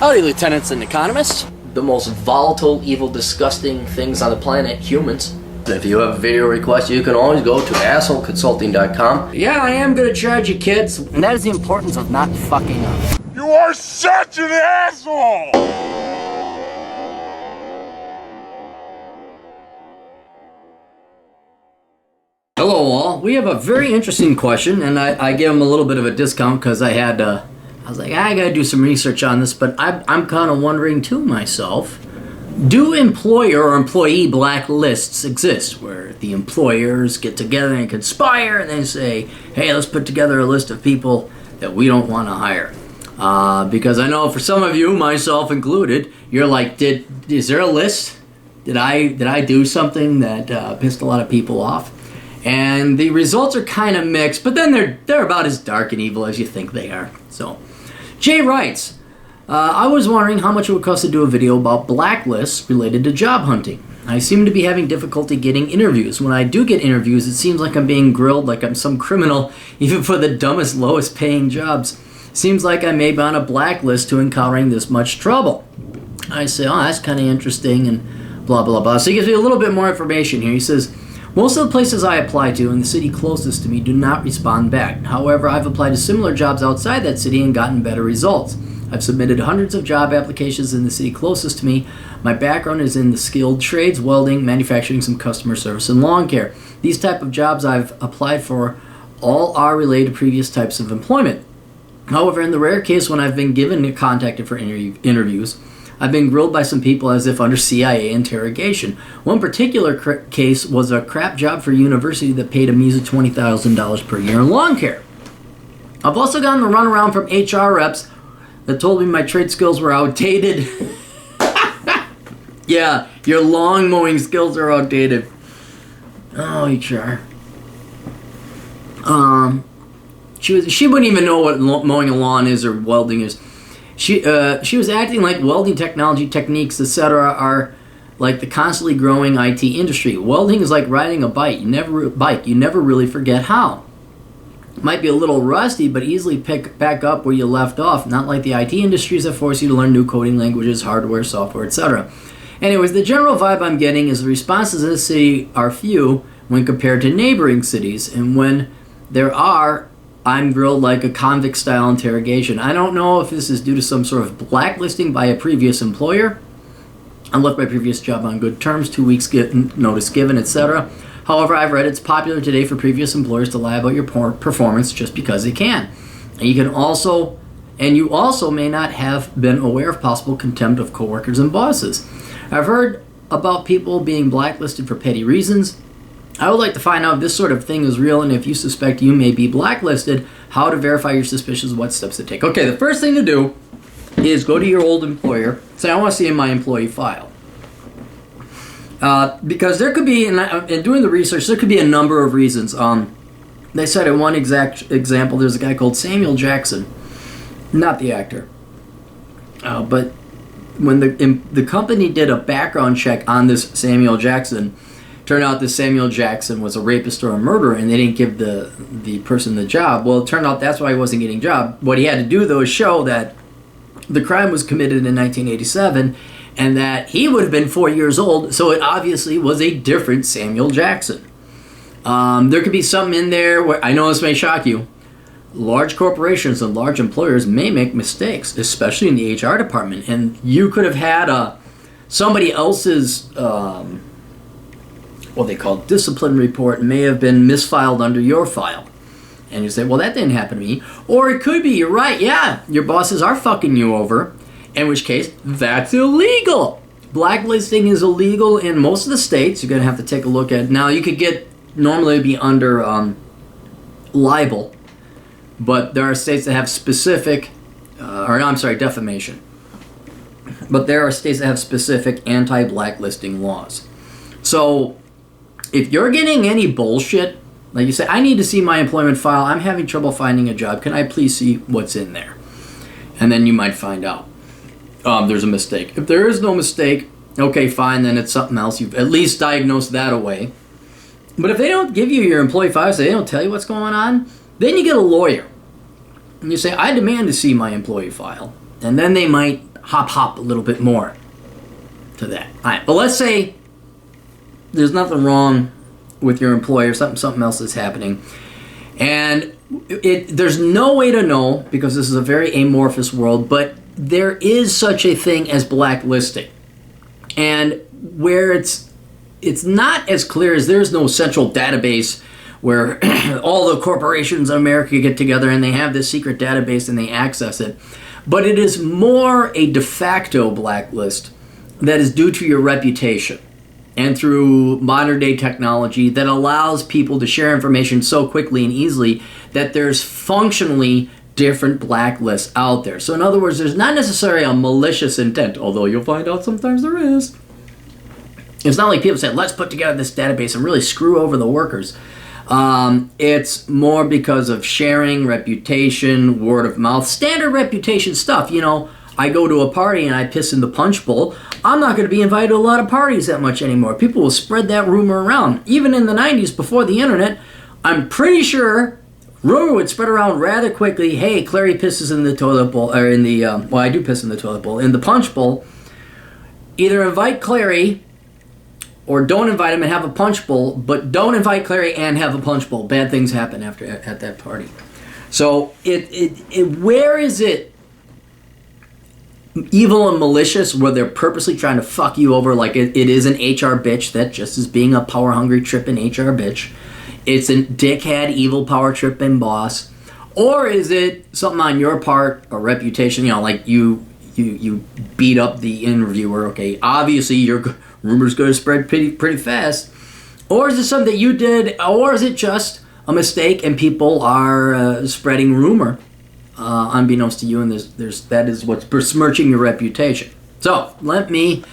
Howdy, lieutenants and economists. The most volatile, evil, disgusting things on the planet, humans. If you have a video request, you can always go to assholeconsulting.com. Yeah, I am gonna charge you, kids. And that is the importance of not fucking up. You are such an asshole! Hello all. We have a very interesting question, and I gave them a little bit of a discount because I was like, I gotta do some research on this, but I'm kind of wondering to myself, do employer or employee blacklists exist where the employers get together and conspire and they say, hey, let's put together a list of people that we don't want to hire? Because I know for some of you, myself included, you're like, is there a list? Did I do something that pissed a lot of people off? And the results are kind of mixed, but then they're about as dark and evil as you think they are. So, Jay writes, I was wondering how much it would cost to do a video about blacklists related to job hunting. I seem to be having difficulty getting interviews. When I do get interviews, it seems like I'm being grilled like I'm some criminal, even for the dumbest, lowest paying jobs. Seems like I may be on a blacklist to encountering this much trouble. I say, oh, that's kind of interesting, and blah, blah, blah. So he gives me a little bit more information here. He says, most of the places I apply to in the city closest to me do not respond back. However, I've applied to similar jobs outside that city and gotten better results. I've submitted hundreds of job applications in the city closest to me. My background is in the skilled trades, welding, manufacturing, some customer service, and lawn care. These type of jobs I've applied for all are related to previous types of employment. However, in the rare case when I've been given and contacted for interviews, I've been grilled by some people as if under CIA interrogation. One particular case was a crap job for a university that paid a measly $20,000 per year in lawn care. I've also gotten the runaround from HR reps that told me my trade skills were outdated. Yeah, your lawn mowing skills are outdated. Oh, HR. She wouldn't even know what mowing a lawn is or welding is. She was acting like welding technology techniques, etc., are like the constantly growing IT industry. Welding is like riding a bike. You never really forget how. It might be a little rusty, but easily pick back up where you left off. Not like the IT industries that force you to learn new coding languages, hardware, software, etc. Anyways, the general vibe I'm getting is the responses in this city are few when compared to neighboring cities, and when there are, I'm grilled like a convict-style interrogation. I don't know if this is due to some sort of blacklisting by a previous employer. I left my previous job on good terms, 2 weeks notice given, etc. However, I've read it's popular today for previous employers to lie about your performance just because they can. And you also may not have been aware of possible contempt of coworkers and bosses. I've heard about people being blacklisted for petty reasons. I would like to find out if this sort of thing is real, and if you suspect you may be blacklisted, how to verify your suspicions, what steps to take. Okay, the first thing to do is go to your old employer, say, I want to see in my employee file. Because there could be, in doing the research, there could be a number of reasons. They said in one exact example, there's a guy called Samuel Jackson, not the actor. But when the company did a background check on this Samuel Jackson, turned out that Samuel Jackson was a rapist or a murderer, and they didn't give the person the job. Well, it turned out that's why he wasn't getting a job. What he had to do, though, is show that the crime was committed in 1987 and that he would have been 4 years old, so it obviously was a different Samuel Jackson. There could be something in there where, I know this may shock you, large corporations and large employers may make mistakes, especially in the HR department, and you could have had somebody else's what they call discipline report may have been misfiled under your file. And you say, well, that didn't happen to me. Or it could be, you're right, yeah, your bosses are fucking you over, in which case, that's illegal. Blacklisting is illegal in most of the states. You're going to have to take a look at. Now, you could normally be under libel, but there are states that have specific, defamation. But there are states that have specific anti-blacklisting laws. So, if you're getting any bullshit, like you say, I need to see my employment file, I'm having trouble finding a job, can I please see what's in there? And then you might find out there's a mistake. If there is no mistake, okay, fine, then it's something else. You've at least diagnosed that away. But if they don't give you your employee file, so they don't tell you what's going on, then you get a lawyer. And you say, I demand to see my employee file. And then they might hop a little bit more to that. All right, but let's say there's nothing wrong with your employer, something else is happening, and there's no way to know because this is a very amorphous world, but there is such a thing as blacklisting, and where it's not as clear as there's no central database where all the corporations in America get together and they have this secret database and they access it. But it is more a de facto blacklist that is due to your reputation and through modern day technology that allows people to share information so quickly and easily that there's functionally different blacklists out there. So in other words, there's not necessarily a malicious intent, although you'll find out sometimes there is. It's not like people say, let's put together this database and really screw over the workers. It's more because of sharing, reputation, word of mouth, standard reputation stuff. You know, I go to a party and I piss in the punch bowl. I'm not going to be invited to a lot of parties that much anymore. People will spread that rumor around. Even in the 90s, before the internet, I'm pretty sure rumor would spread around rather quickly. Hey, Clary pisses in the toilet bowl, or in the, I do piss in the toilet bowl, in the punch bowl. Either invite Clary or don't invite him and have a punch bowl, but don't invite Clary and have a punch bowl. Bad things happen at that party. So where is it evil and malicious where they're purposely trying to fuck you over like it is an HR bitch that just is being a power-hungry tripping HR bitch? It's a dickhead, evil power tripping boss. Or is it something on your part, a reputation, like you beat up the interviewer, okay, obviously your rumor's going to spread pretty fast. Or is it something that you did, or is it just a mistake and people are spreading rumor unbeknownst to you, and that is what's besmirching your reputation. So let me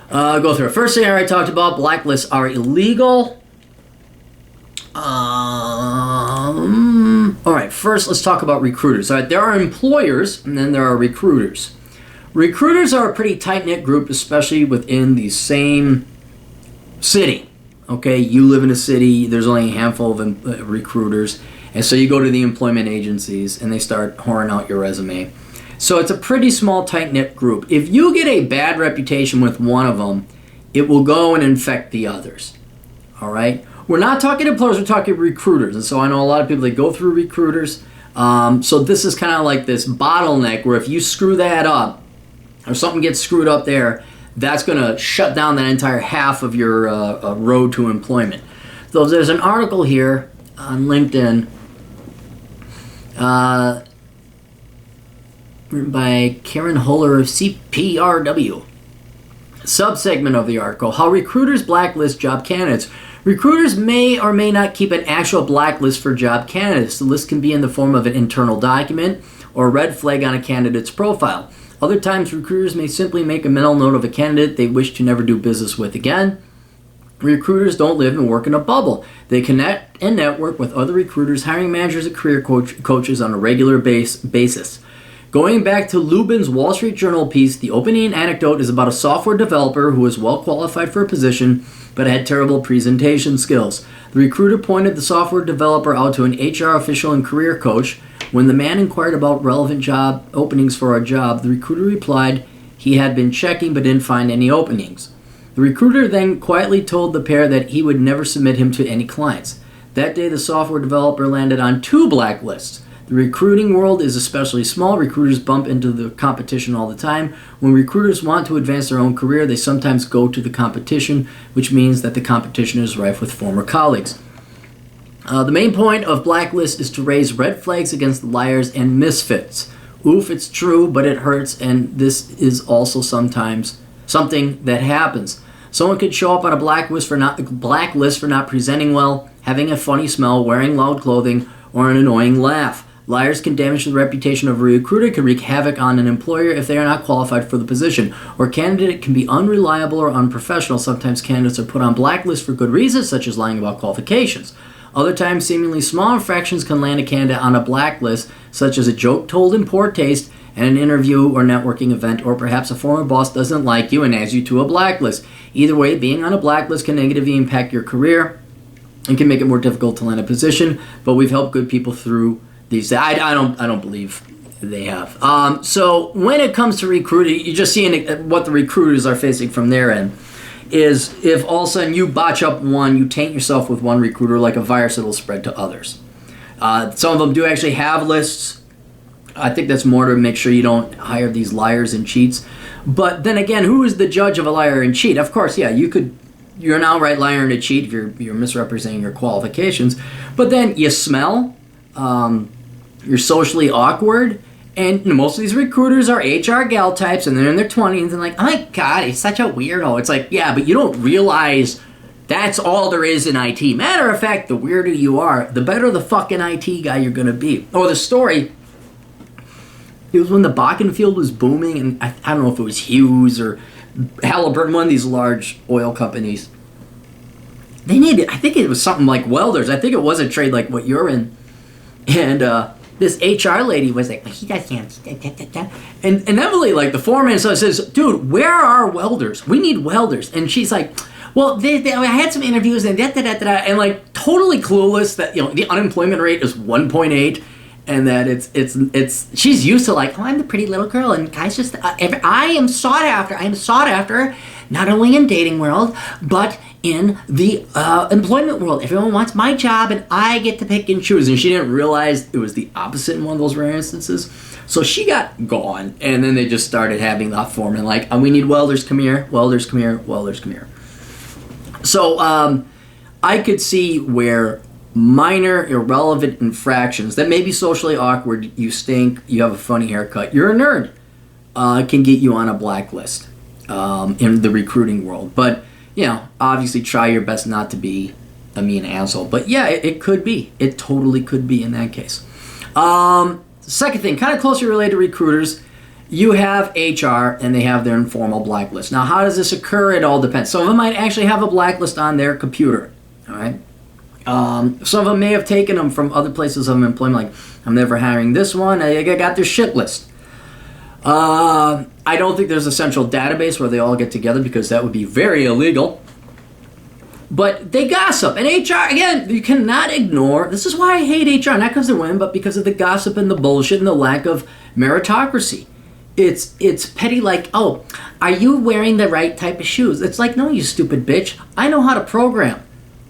go through it. First thing I already talked about, blacklists are illegal. All right, first let's talk about recruiters. All right, there are employers and then there are recruiters. Recruiters are a pretty tight-knit group, especially within the same city. Okay, you live in a city, there's only a handful of recruiters, and so you go to the employment agencies and they start whoring out your resume. So it's a pretty small, tight-knit group. If you get a bad reputation with one of them, it will go and infect the others. All right? We're not talking employers, we're talking recruiters. And so I know a lot of people that go through recruiters. So this is kind of like this bottleneck where if you screw that up, or something gets screwed up there, that's going to shut down that entire half of your road to employment. So there's an article here on LinkedIn written by Karen Holler of CPRW. Subsegment of the article, how recruiters blacklist job candidates. Recruiters may or may not keep an actual blacklist for job candidates. The list can be in the form of an internal document or a red flag on a candidate's profile. Other times, recruiters may simply make a mental note of a candidate they wish to never do business with again. Recruiters don't live and work in a bubble. They connect and network with other recruiters, hiring managers, and career coaches on a regular basis. Going back to Lubin's Wall Street Journal piece, the opening anecdote is about a software developer who was well qualified for a position but had terrible presentation skills. The recruiter pointed the software developer out to an HR official and career coach. When the man inquired about relevant job openings for a job, the recruiter replied he had been checking but didn't find any openings. The recruiter then quietly told the pair that he would never submit him to any clients. That day, the software developer landed on 2 blacklists. The recruiting world is especially small. Recruiters bump into the competition all the time. When recruiters want to advance their own career, they sometimes go to the competition, which means that the competition is rife with former colleagues. The main point of blacklist is to raise red flags against liars and misfits. Oof, it's true, but it hurts, and this is also sometimes something that happens. Someone could show up on a blacklist for not presenting well, having a funny smell, wearing loud clothing, or an annoying laugh. Liars can damage the reputation of a recruiter, can wreak havoc on an employer if they are not qualified for the position. Or a candidate can be unreliable or unprofessional. Sometimes candidates are put on blacklists for good reasons, such as lying about qualifications. Other times, seemingly small infractions can land a candidate on a blacklist, such as a joke told in poor taste at an interview or networking event, or perhaps a former boss doesn't like you and adds you to a blacklist. Either way, being on a blacklist can negatively impact your career and can make it more difficult to land a position, but we've helped good people through these. I don't believe They have. So when it comes to recruiting, you're just seeing what the recruiters are facing from their end. Is if all of a sudden you botch up one, you taint yourself with one recruiter like a virus, it'll spread to others. Some of them do actually have lists. I think that's more to make sure you don't hire these liars and cheats. But then again, who is the judge of a liar and cheat? Of course, yeah, you're an outright liar and a cheat if you're misrepresenting your qualifications. But then you smell, you're socially awkward, and most of these recruiters are HR gal types, and they're in their 20s, and like, oh my God, he's such a weirdo. It's like, yeah, but you don't realize that's all there is in IT. Matter of fact, the weirder you are, the better the fucking IT guy you're going to be. Oh, the story, it was when the Bakken field was booming, and I don't know if it was Hughes or Halliburton, one of these large oil companies. They needed, I think it was something like welders. I think it was a trade like what you're in. And this HR lady was like, well, he doesn't. And Emily, like the foreman, says, dude, where are welders? We need welders. And she's like, well, I had some interviews and and like totally clueless that the unemployment rate is 1.8, and that it's she's used to like, oh, I'm the pretty little girl, and guys just I am sought after. I am sought after, not only in dating world, but in the employment world. Everyone wants my job, and I get to pick and choose. And she didn't realize it was the opposite in one of those rare instances. So she got gone, and then they just started having the foreman like, oh, we need welders, come here, welders, come here, welders, come here. So I could see where minor irrelevant infractions that may be socially awkward, you stink, you have a funny haircut, you're a nerd, can get you on a blacklist in the recruiting world. But obviously try your best not to be a mean asshole. But yeah, it could be. It totally could be in that case. Second thing, kind of closely related to recruiters, you have HR and they have their informal blacklist. Now, how does this occur? It all depends. Some of them might actually have a blacklist on their computer. All right. Some of them may have taken them from other places of employment, like, I'm never hiring this one. I got their shit list. I don't think there's a central database where they all get together because that would be very illegal. But they gossip. And HR, again, you cannot ignore. This is why I hate HR. Not because they're women, but because of the gossip and the bullshit and the lack of meritocracy. It's petty like, oh, are you wearing the right type of shoes? It's like, no, you stupid bitch. I know how to program.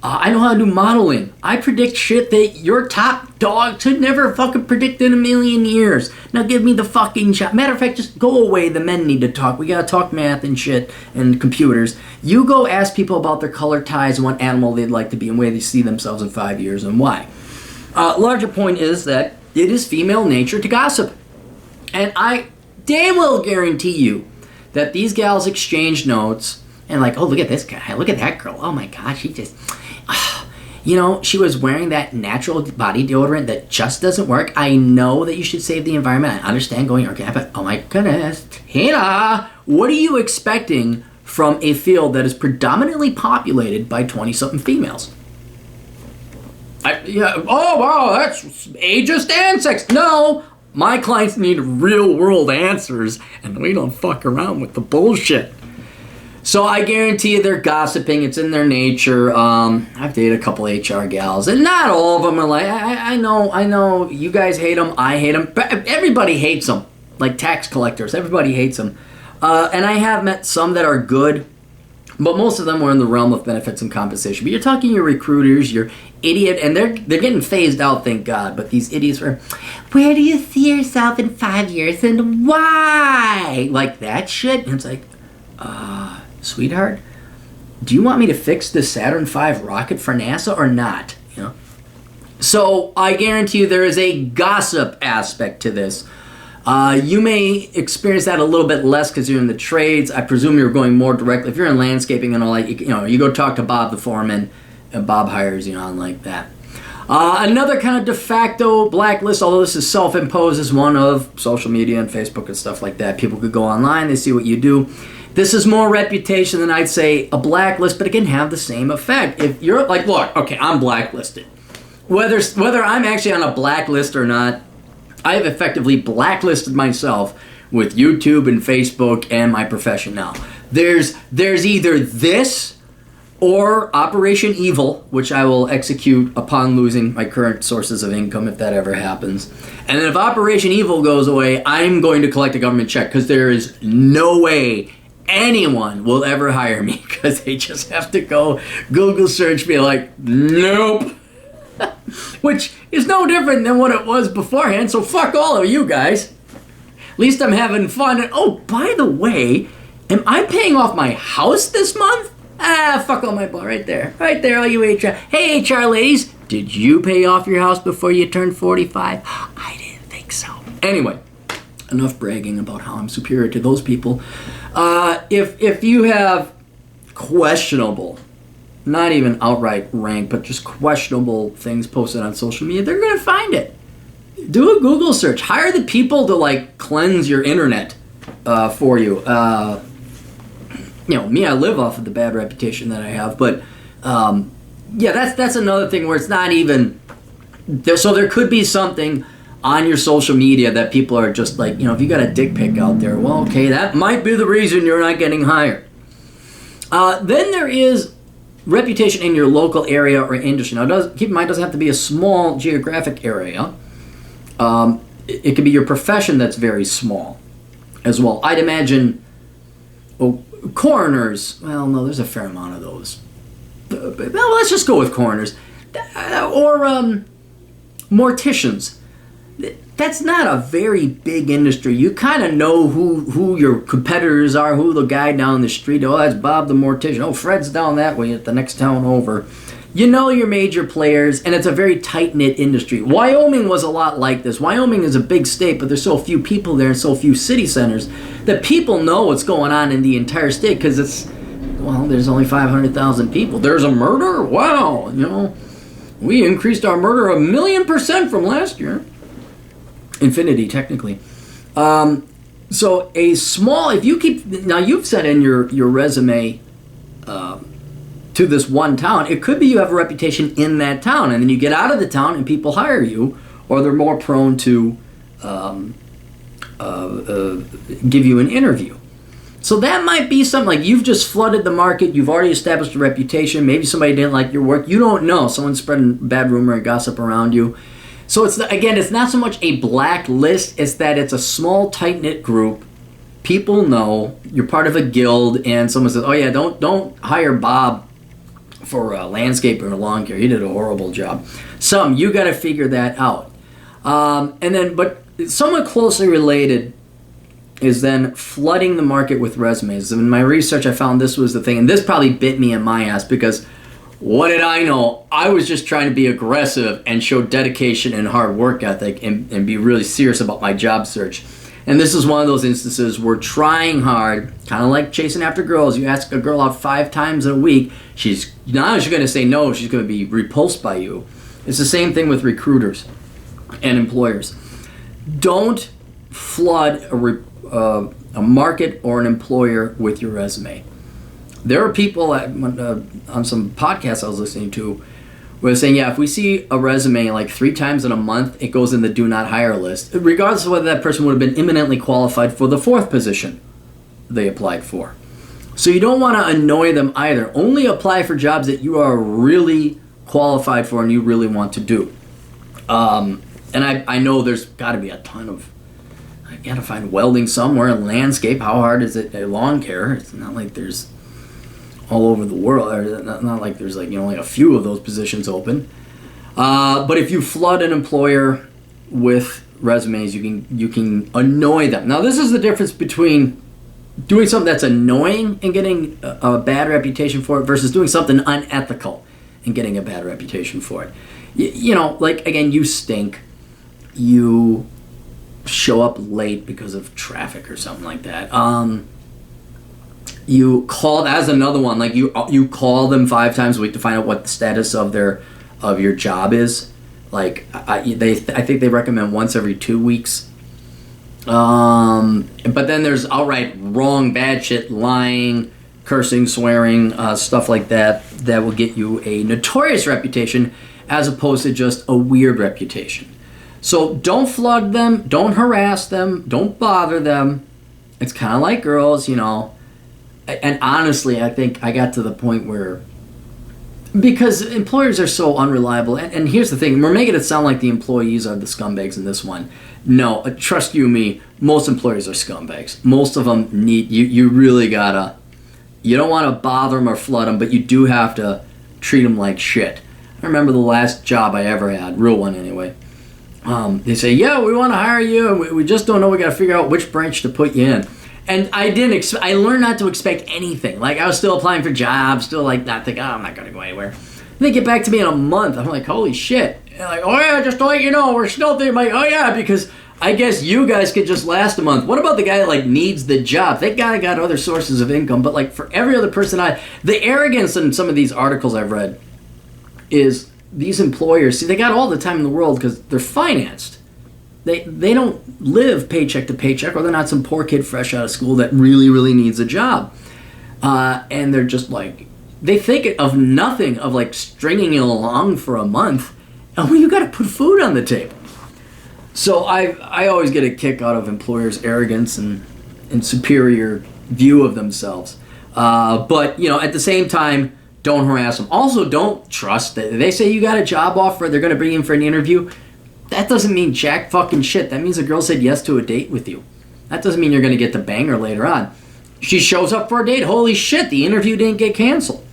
I know how to do modeling. I predict shit that your top dog could never fucking predict in a million years. Now give me the fucking shot. Matter of fact, just go away. The men need to talk. We gotta talk math and shit and computers. You go ask people about their color ties and what animal they'd like to be and where they see themselves in 5 years and why. Larger point is that it is female nature to gossip. And I damn well guarantee you that these gals exchange notes and like, oh, look at this guy. Look at that girl. Oh my God, she just... she was wearing that natural body deodorant that just doesn't work. I know that you should save the environment. I understand going organic, but oh my goodness. Hannah, what are you expecting from a field that is predominantly populated by 20-something females? Oh, wow, that's ageist and sex. No, my clients need real-world answers, and we don't fuck around with the bullshit. So I guarantee you they're gossiping. It's in their nature. I've dated a couple HR gals, and not all of them are like, I know, you guys hate them, I hate them. Everybody hates them, like tax collectors. Everybody hates them. And I have met some that are good, but most of them were in the realm of benefits and compensation. But you're talking your recruiters, your idiot, and they're getting phased out, thank God. But these idiots were, where do you see yourself in 5 years and why? Like that shit. And it's like, sweetheart, do you want me to fix the Saturn V rocket for NASA or not? So I guarantee you there is a gossip aspect to this. You may experience that a little bit less because you're in the trades. I presume you're going more directly. If you're in landscaping and all that, you go talk to Bob the foreman, and Bob hires you on like that. Another kind of de facto blacklist, although this is self-imposed, is one of social media and Facebook and stuff like that. People could go online, they see what you do. This is more reputation than I'd say a blacklist, but it can have the same effect. If you're like, look, okay, I'm blacklisted. Whether I'm actually on a blacklist or not, I have effectively blacklisted myself with YouTube and Facebook and my profession now. There's either this or Operation Evil, which I will execute upon losing my current sources of income if that ever happens. And then if Operation Evil goes away, I'm going to collect a government check because there is no way anyone will ever hire me because they just have to go Google search me like, nope. Which is no different than what it was beforehand, so fuck all of you guys. At least I'm having fun. And, oh, by the way, am I paying off my house this month? Fuck all my ball right there. Right there, all you HR. Hey, HR ladies, did you pay off your house before you turned 45? I didn't think so. Anyway, enough bragging about how I'm superior to those people. If you have questionable, not even outright rank, but just questionable things posted on social media, they're going to find it. Do a Google search. Hire the people to, like, cleanse your internet for you. Me, I live off of the bad reputation that I have, but that's another thing where it's not even there. So there could be something on your social media that people are just like, if you got a dick pic out there, well, okay, that might be the reason you're not getting hired. Then there is reputation in your local area or industry. Now, keep in mind, it doesn't have to be a small geographic area. It could be your profession that's very small as well. I'd imagine coroners. Well, no, there's a fair amount of those. Well, let's just go with coroners. Or morticians. That's not a very big industry. You kind of know who your competitors are, who the guy down the street. Oh, that's Bob the mortician. Oh, Fred's down that way at the next town over. You know your major players, and it's a very tight-knit industry. Wyoming was a lot like this. Wyoming is a big state, but there's so few people there and so few city centers that people know what's going on in the entire state because there's only 500,000 people. There's a murder? Wow, we increased our murder 1,000,000% from last year. Infinity, technically. So a small, if you keep, now you've sent in your resume to this one town, it could be you have a reputation in that town, and then you get out of the town and people hire you, or they're more prone to give you an interview. So that might be something like you've just flooded the market, you've already established a reputation, maybe somebody didn't like your work, you don't know, someone's spreading bad rumor and gossip around you. So it's not so much a blacklist, it's that it's a small, tight-knit group. People know you're part of a guild, and someone says, "Oh yeah, don't hire Bob for landscaping or lawn care. He did a horrible job." You got to figure that out. But somewhat closely related is then flooding the market with resumes. In my research, I found this was the thing, and this probably bit me in my ass because. What did I know? I was just trying to be aggressive and show dedication and hard work ethic and be really serious about my job search. And this is one of those instances where trying hard, kind of like chasing after girls, you ask a girl out 5 times a week, she's going to say no, she's going to be repulsed by you. It's the same thing with recruiters and employers. Don't flood a market or an employer with your resume. There are people on some podcasts I was listening to where they're saying, if we see a resume like 3 times in a month, it goes in the do not hire list, regardless of whether that person would have been eminently qualified for the 4th position they applied for. So you don't want to annoy them either. Only apply for jobs that you are really qualified for and you really want to do. And I know there's got to be a ton of, I got to find welding somewhere, landscape, how hard is it, lawn care? It's not like there's all over the world, or not like there's only a few of those positions open. But if you flood an employer with resumes, you can annoy them. Now this is the difference between doing something that's annoying and getting a bad reputation for it versus doing something unethical and getting a bad reputation for it. Again, you stink. You show up late because of traffic or something like that. You call, as another one, you call them 5 times a week to find out what the status of your job is. I think they recommend once every 2 weeks. But then there's outright wrong, bad shit, lying, cursing, swearing, stuff like that will get you a notorious reputation as opposed to just a weird reputation. So don't flood them, don't harass them, don't bother them. It's kind of like girls, And honestly, I think I got to the point where Because employers are so unreliable. And here's the thing. We're making it sound like the employees are the scumbags in this one. No, trust you me, most employers are scumbags. Most of them need, you really gotta, you don't want to bother them or flood them, but you do have to treat them like shit. I remember the last job I ever had, real one anyway. They say, yeah, we want to hire you, and we just don't know. We got to figure out which branch to put you in. And I learned not to expect anything. Like, I was still applying for jobs, still like not thinking, oh, I'm not going to go anywhere. And they get back to me in a month. I'm like, holy shit. And they're like, oh yeah, just to let you know, we're still thinking, like, oh yeah, because I guess you guys could just last a month. What about the guy that like needs the job? Thank God I got other sources of income. But like for every other person, the arrogance in some of these articles I've read is these employers, see, they got all the time in the world because they're financed. They don't live paycheck to paycheck, or they're not some poor kid fresh out of school that really, really needs a job. And they're just like, they think of nothing of like stringing you along for a month. And well, you got to put food on the table. So I always get a kick out of employers' arrogance and superior view of themselves. But, at the same time, don't harass them. Also, don't trust that they say you got a job offer, they're going to bring you in for an interview. That doesn't mean jack fucking shit. That means a girl said yes to a date with you. That doesn't mean you're going to get the banger later on. She shows up for a date. Holy shit, the interview didn't get canceled.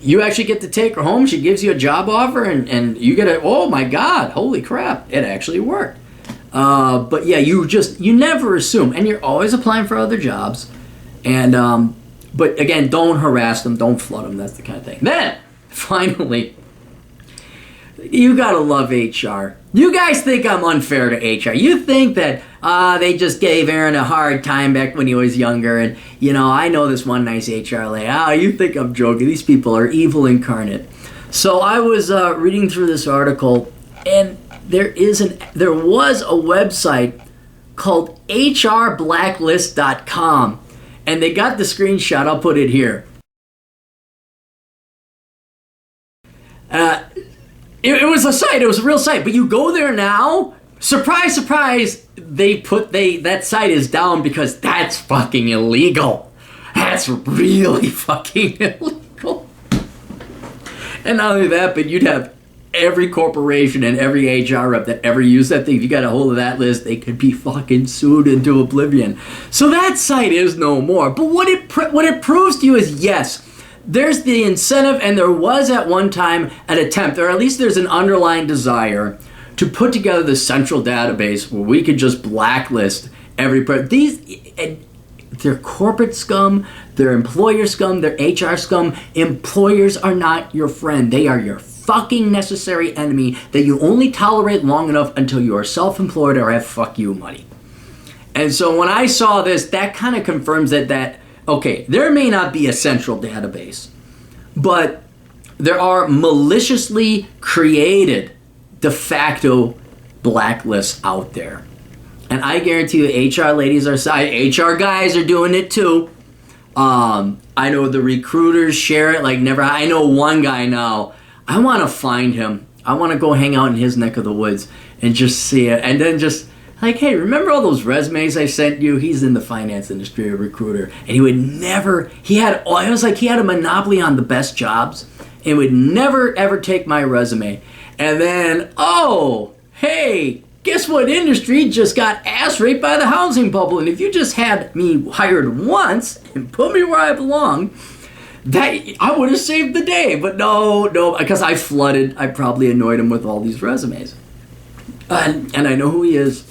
You actually get to take her home. She gives you a job offer, and you get oh my God, holy crap, it actually worked. But yeah, you never assume. And you're always applying for other jobs. And, but again, don't harass them. Don't flood them. That's the kind of thing. Then, finally, you gotta love HR. You guys think I'm unfair to HR. You think that they just gave Aaron a hard time back when he was younger, and I know this one nice HR lady. You think I'm joking. These people are evil incarnate. So I was reading through this article, and there was a website called HRBlacklist.com, and they got the screenshot. I'll put it here. It was a site. It was a real site. But you go there now, surprise, surprise, that site is down because that's fucking illegal. That's really fucking illegal. And not only that, but you'd have every corporation and every HR rep that ever used that thing. If you got a hold of that list, they could be fucking sued into oblivion. So that site is no more. But what it proves to you is, yes, there's the incentive, and there was at one time an attempt, or at least there's an underlying desire to put together the central database where we could just blacklist every person. They're corporate scum, they're employer scum, they're HR scum. Employers are not your friend. They are your fucking necessary enemy that you only tolerate long enough until you are self-employed or have fuck you money. And so when I saw this, that kind of confirms that okay, there may not be a central database, but there are maliciously created de facto blacklists out there. And I guarantee you HR ladies HR guys are doing it too. I know the recruiters share it like never. I know one guy now. I want to find him. I want to go hang out in his neck of the woods and just see it. And then just like, hey, remember all those resumes I sent you? He's in the finance industry, a recruiter. And he would never, it was like he had a monopoly on the best jobs and would never, ever take my resume. And then, oh, hey, guess what industry just got ass raped by the housing bubble? And if you just had me hired once and put me where I belong, that I would have saved the day. But no, because I probably annoyed him with all these resumes. And I know who he is.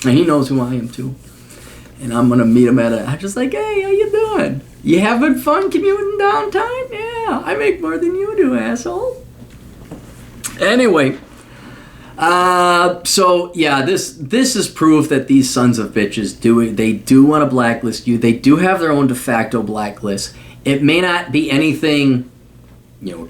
And he knows who I am too. And I'm going to meet him I'm just like, hey, how you doing? You having fun commuting downtown? Yeah, I make more than you do, asshole. Anyway, so yeah, this is proof that these sons of bitches do want to blacklist you. They do have their own de facto blacklist. It may not be anything,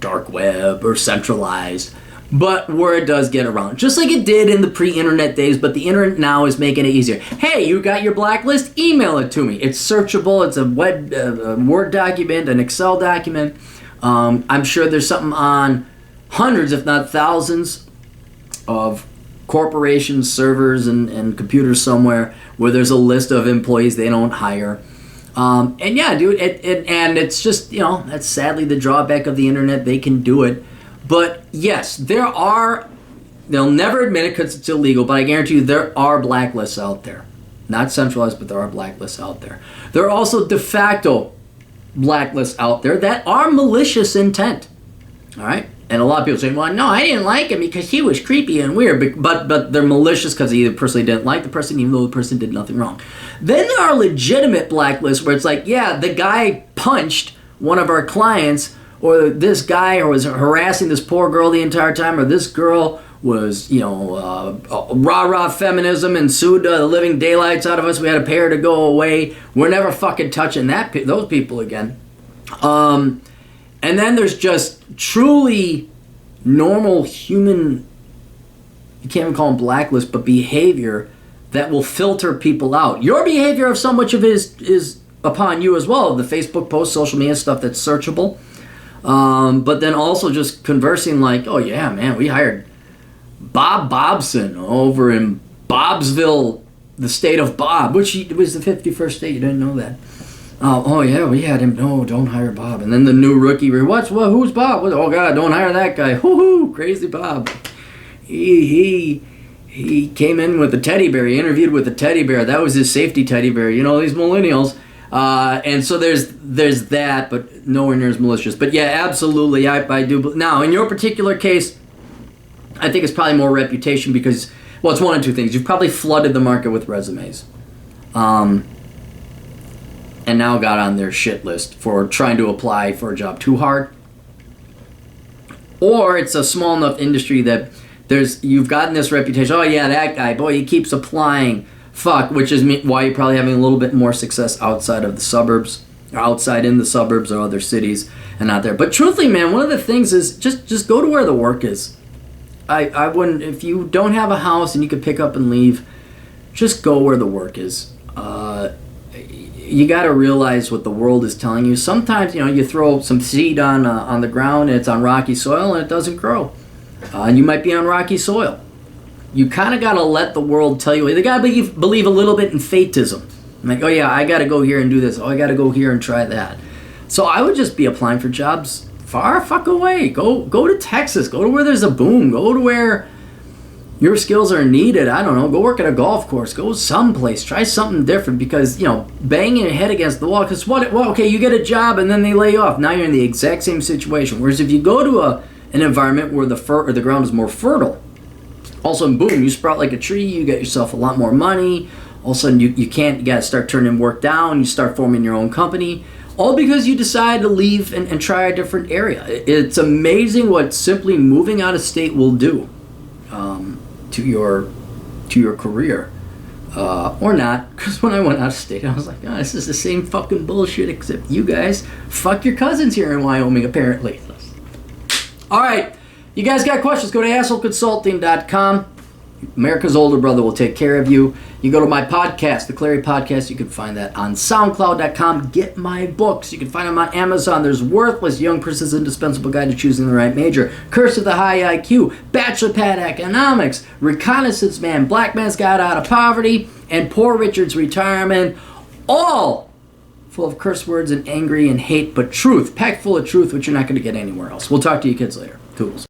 dark web or centralized, but word does get around, just like it did in the pre-internet days, but the internet now is making it easier. Hey, you got your blacklist? Email it to me. It's searchable. It's a Word document, an Excel document. I'm sure there's something on hundreds, if not thousands, of corporations, servers, and computers somewhere where there's a list of employees they don't hire. And yeah, dude, and it's just, that's sadly the drawback of the internet. They can do it. But yes, they'll never admit it because it's illegal, but I guarantee you there are blacklists out there. Not centralized, but there are blacklists out there. There are also de facto blacklists out there that are malicious intent. All right? And a lot of people say, well, no, I didn't like him because he was creepy and weird. But they're malicious because they either personally didn't like the person, even though the person did nothing wrong. Then there are legitimate blacklists where it's like, yeah, the guy punched one of our clients, or this guy was harassing this poor girl the entire time, or this girl was, rah-rah feminism and sued the living daylights out of us. We had to pay her to go away. We're never fucking touching those people again. And then there's just truly normal human, you can't even call them blacklist, but behavior that will filter people out. Your behavior of so much of it is upon you as well. The Facebook posts, social media stuff that's searchable. But then also just conversing like, oh yeah, man, we hired Bob Bobson over in Bobsville, the state of Bob, which was the 51st state. You didn't know that. Oh yeah, we had him. No, don't hire Bob. And then the new rookie, who's Bob? Oh God, don't hire that guy. Hoo-hoo, crazy Bob. He came in with a teddy bear. He interviewed with a teddy bear. That was his safety teddy bear. These millennials. And so there's that, but nowhere near as malicious. But yeah, absolutely, I do. Now, in your particular case, I think it's probably more reputation because, well, it's one of two things. You've probably flooded the market with resumes. And now got on their shit list for trying to apply for a job too hard. Or it's a small enough industry that you've gotten this reputation. Oh yeah, that guy, boy, he keeps applying. Fuck, which is why you're probably having a little bit more success outside of the suburbs, or outside in the suburbs or other cities and not there. But truthfully, man, one of the things is just go to where the work is. I wouldn't, if you don't have a house and you could pick up and leave, just go where the work is. You got to realize what the world is telling you. Sometimes, you throw some seed on the ground and it's on rocky soil and it doesn't grow. And you might be on rocky soil. You kind of got to let the world tell you. They got to believe a little bit in fatism. Like, oh yeah, I got to go here and do this. Oh, I got to go here and try that. So I would just be applying for jobs far fuck away. Go to Texas. Go to where there's a boom. Go to where your skills are needed. I don't know. Go work at a golf course. Go someplace. Try something different because, banging your head against the wall. Because okay, you get a job and then they lay you off. Now you're in the exact same situation. Whereas if you go to an environment where the ground is more fertile, all of a sudden, boom, you sprout like a tree. You get yourself a lot more money. All of a sudden, you got to start turning work down. You start forming your own company. All because you decide to leave and try a different area. It's amazing what simply moving out of state will do to your career. Or not, because when I went out of state, I was like, oh, this is the same fucking bullshit, except you guys fuck your cousins here in Wyoming, apparently. All right. You guys got questions, go to assholeconsulting.com. America's older brother will take care of you. You go to my podcast, the Clary Podcast. You can find that on SoundCloud.com. Get my books. You can find them on Amazon. There's Worthless, Young Person's Indispensable Guide to Choosing the Right Major, Curse of the High IQ, Bachelor Pad Economics, Reconnaissance Man, Black Man's Guide Out of Poverty, and Poor Richard's Retirement. All full of curse words and angry and hate, but truth, packed full of truth, which you're not going to get anywhere else. We'll talk to you kids later. Toodles.